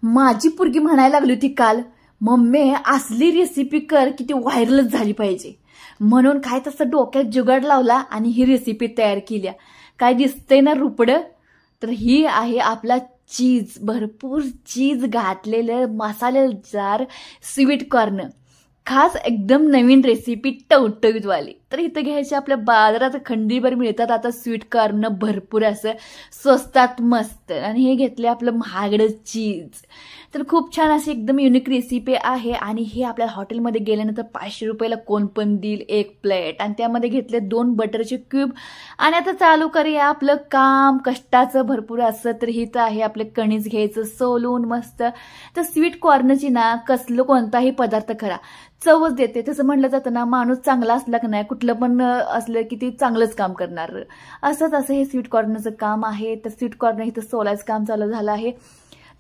माझी पोरगी म्हणायला लागली होती काल, मम्मी असली रेसिपी कर की ती व्हायरलच झाली पाहिजे. म्हणून काय तसं डोक्यात जुगाड लावला आणि ही रेसिपी तयार केली. काय दिसतंय ना रुपडं, तर ही आहे आपला चीज, भरपूर चीज घातलेलं मसालेदार स्वीट कॉर्न. खास एकदम नवीन रेसिपी टवटवीतवाली. तर इथं घ्यायचे आपल्या बाजारात खंडीभर मिळतात आता स्वीट कॉर्न, भरपूर असं स्वस्तात मस्त. आणि हे घेतले आपलं महागडं चीज. तर खूप छान अशी एकदम युनिक रेसिपी आहे. आणि हे आपल्या हॉटेलमध्ये गेल्यानंतर 500 रुपयाला कोण पण देईल एक प्लेट. आणि त्यामध्ये घेतले 2 बटरचे क्यूब. आणि आता चालू करूया आपलं काम कष्टाचं भरपूर असं. तर ही तर आहे आपलं कणीस घ्यायचं सोलून मस्त. तर स्वीट कॉर्नची ना कसलं कोणताही पदार्थ करा चवच देते. तसं म्हटलं जातं ना, माणूस चांगला असला की नाही कुठलं पण असलं की ते चांगलंच काम करणार. असं हे स्वीट कॉर्नरचं काम आहे. तर स्वीट कॉर्नर इथं सोलायचं काम चालू झालं आहे.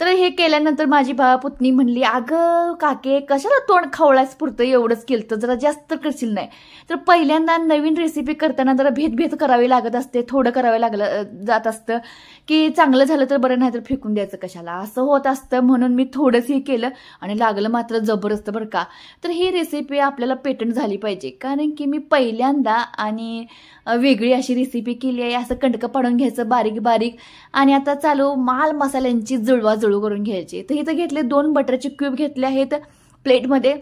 तर हे केल्यानंतर माझी पुतणी म्हणली, अगं काके कशाला तोंड खवळायच पुरतं, एवढंच केलं तर जरा जास्त करशील नाही. तर पहिल्यांदा नवीन रेसिपी करताना जरा भेद करावी लागत असते, थोडं करावं लागलं जात असतं की चांगलं झालं तर बरं, नाही तर फेकून द्यायचं कशाला, असं होत असतं. म्हणून मी थोडंसं केलं आणि लागलं मात्र जबरदस्त बरं का. तर ही रेसिपी आपल्याला पेटंट झाली पाहिजे, कारण की मी पहिल्यांदा आणि वेगळी अशी रेसिपी केली आहे. असं कंडकं पाडून घ्यायचं बारीक बारीक. आणि आता चालू माल मसाल्यांची जुळवाजुळव करून घ्यायची. तर इथं घेतले 2 बटरचे क्यूब घेतले आहेत प्लेटमध्ये.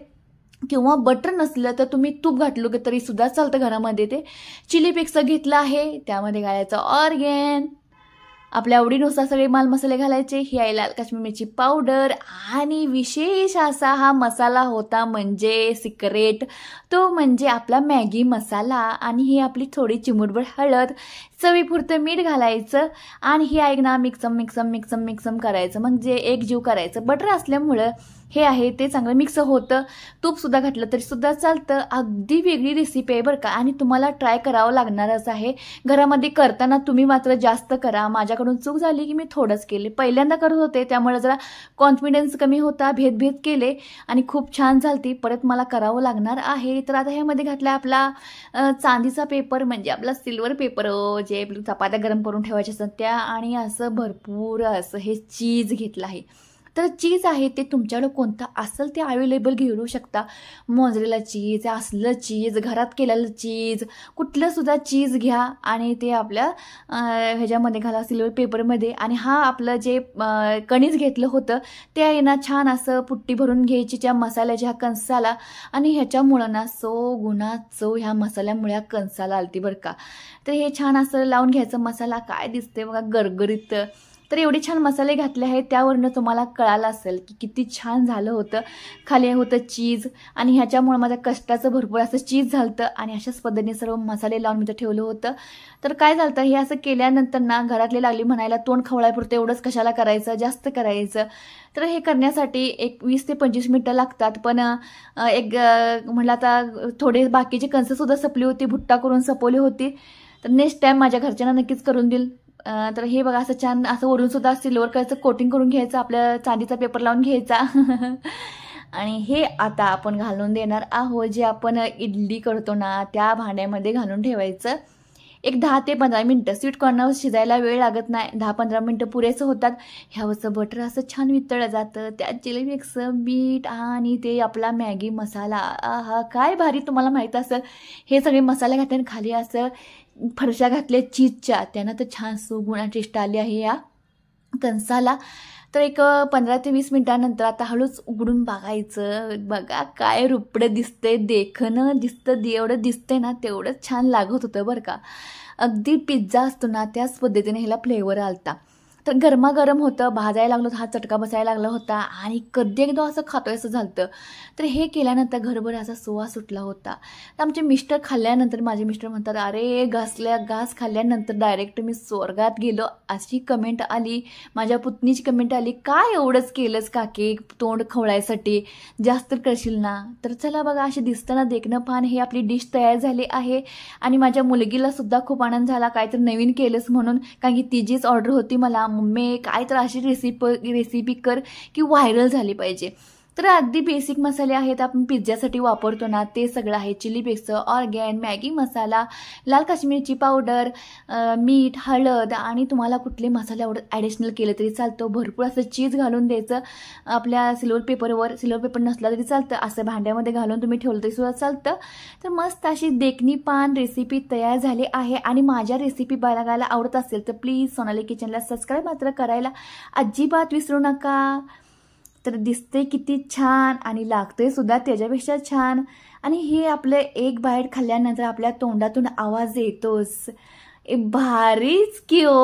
किंवा बटर नसलं तर तुम्ही तूप घातलं तरी सुद्धा चालतं घरामध्ये. ते चिली फ्लेक्स घेतलं आहे, त्यामध्ये घालायचं ऑर्गेन, आपल्या आवडीनुसार सगळे माल मसाले घालायचे. ही आहे लाल काश्मीरी मिरची पावडर. आणि विशेष असा हा मसाला होता म्हणजे सिक्रेट, तो म्हणजे आपला मॅगी मसाला. आणि ही आपली थोडी चिमूटभर हळद, चवीपुरतं मीठ घालायचं. आणि ही आहे ना मिक्सम करायचं, म्हणजे एक जीव करायचं. बटर असल्यामुळं हे आहे ते चांगलं मिक्स होतं. तूपसुद्धा घातलं तरी सुद्धा चालतं. अगदी वेगळी रेसिपी आहे बरं का. आणि तुम्हाला ट्राय करावं लागणारच आहे घरामध्ये करताना. तुम्ही मात्र जास्त करा. माझ्याकडून चूक झाली की मी थोडंच केले, पहिल्यांदा करत होते त्यामुळे जरा कॉन्फिडन्स कमी होता, भेद केले आणि खूप छान झालती. परत मला करावं लागणार आहे. तर आता ह्यामध्ये घातला आपला चांदीचा पेपर, म्हणजे आपला सिल्वर पेपर, जे चपात्या गरम करून ठेवायच्या असतात त्या. आणि असं भरपूर असं हे चीज घेतलं आहे. तर चीज आहे ते तुमच्याकडे कोणतं असेल ते अवेलेबल घेऊ शकता. मोझरेला चीज, असलं चीज, घरात केलेलं चीज, कुठलं सुद्धा चीज घ्या आणि ते आपल्या ह्याच्यामध्ये घाला सिल्वर पेपरमध्ये. आणि हा आपलं जे कणीस घेतलं होतं ते आहे ना छान असं पुट्टी भरून घ्यायची त्या मसाल्याच्या कणसाला. आणि ह्याच्यामुळं ना गुणात चव ह्या मसाल्यामुळे कणसाला आलती बरं का. तर हे छान असं लावून घ्यायचं. मसाला काय दिसते बघा गरगरीत. तर एवढे छान मसाले घातले आहेत, त्यावरनं तुम्हाला कळालं असेल की किती छान झालं होतं. खाली होतं चीज आणि ह्याच्यामुळे माझ्या कष्टाचं भरपूर असं चीज झालं. आणि अशाच पद्धतीने सर्व मसाले लावून मी तर ठेवलं होतं. तर काय झालं, हे असं केल्यानंतर ना घरातली लागली म्हणायला, तोंड खवळायपुरतं एवढंच कशाला करायचं, जास्त करायचं. तर हे करण्यासाठी एक 20 ते 25 मिनटं लागतात. पण एक म्हटलं आता थोडे बाकीचे कणसंसुद्धा सपली होती, भुट्टा करून सपवली होती. तर नेक्स्ट टाईम माझ्या घरच्यांना नक्कीच करून देईल. तर हे बघा असं छान असं वरून सुद्धा सिल्वर कलरचं कोटिंग करून घ्यायचं, आपल्या चांदीचा पेपर लावून घ्यायचा. आणि हे आता आपण घालून देणार आहोत, जे आपण इडली करतो ना त्या भांड्यामध्ये घालून ठेवायचं. एक 10 ते 15 मिनटं. स्वीट कॉर्नर शिजायला वेळ लागत नाही, 10-15 मिनटं पुरेसं होतात. ह्यावरचं बटर असं छान वितळलं जातं, त्यात चिली फ्लेक्स, मीठ आणि ते आपला मॅगी मसाला. आहा काय भारी. तुम्हाला माहीत असेल हे सगळे मसाले घातले खाली असं फरशा घातल्या चीजच्या, त्यानं तर छान सुगुण टेस्ट आली आहे या कणसाला. तर एक 15 ते 20 मिनिटानंतर आता हळूच उघडून बघायचं. बघा काय रुपडं दिसतंय, देखणं दिसतं, एवढं दिसतंय ना तेवढंच छान लागत होतं बरं का. अगदी पिझ्झा असतो ना त्याच पद्धतीने ह्याला फ्लेवर आलता. तर गरमागरम होतं, भाजायला लागलं, हा चटका बसायला लागला होता आणि कधी एकदा असं खातोय असं झालं. तर हे केल्यानंतर घरभर असा सुवास सुटला होता. तर आमचे मिस्टर खाल्ल्यानंतर माझे मिस्टर म्हणतात, अरे घास खाल्ल्यानंतर डायरेक्ट मी स्वर्गात गेलो, अशी कमेंट आली. माझ्या पुतणीची कमेंट आली, काय एवढंच केलंस काकी तोंड खवळायसाठी, जास्त करशील ना. तर चला बघा अशी दिसताना देखणं पान हे आपली डिश तयार झाली आहे. आणि माझ्या मुलगीला सुद्धा खूप आनंद झाला काहीतरी नवीन केलंस म्हणून, कारण की तिचीच ऑर्डर होती मला, मम्मी काय तर अशी रेसिपी कर की व्हायरल झाली पाहिजे. तर अगदी बेसिक मसाले आहेत आपण पिझ्झासाठी वापरतो ना, ते सगळं आहे. चिली फ्लेक्स, ऑर्गॅन, मॅगी मसाला, लाल काश्मीरची पावडर, मीठ, हळद आणि तुम्हाला कुठले मसाले ॲडिशनल केले तरी चालतं. भरपूर असं चीज घालून द्यायचं आपल्या सिल्वर पेपरवर. सिल्वर पेपर नसला तरी चालतं, असं भांड्यामध्ये घालून तुम्ही ठेवलं तरी सुद्धा चालतं. तर मस्त अशी देखणी पान रेसिपी तयार झाली आहे. आणि माझ्या रेसिपी बघायला आवडत असेल तर प्लीज सोनाली किचनला सबस्क्राईब मात्र करायला अजिबात विसरू नका. तर दिसते किती छान आणि लागते सुद्धा त्याच्यापेक्षा छान. आणि हे आपलं एक बाईट खाल्ल्यानंतर आपल्या तोंडातून आवाज येतोच, भारीच की ओ.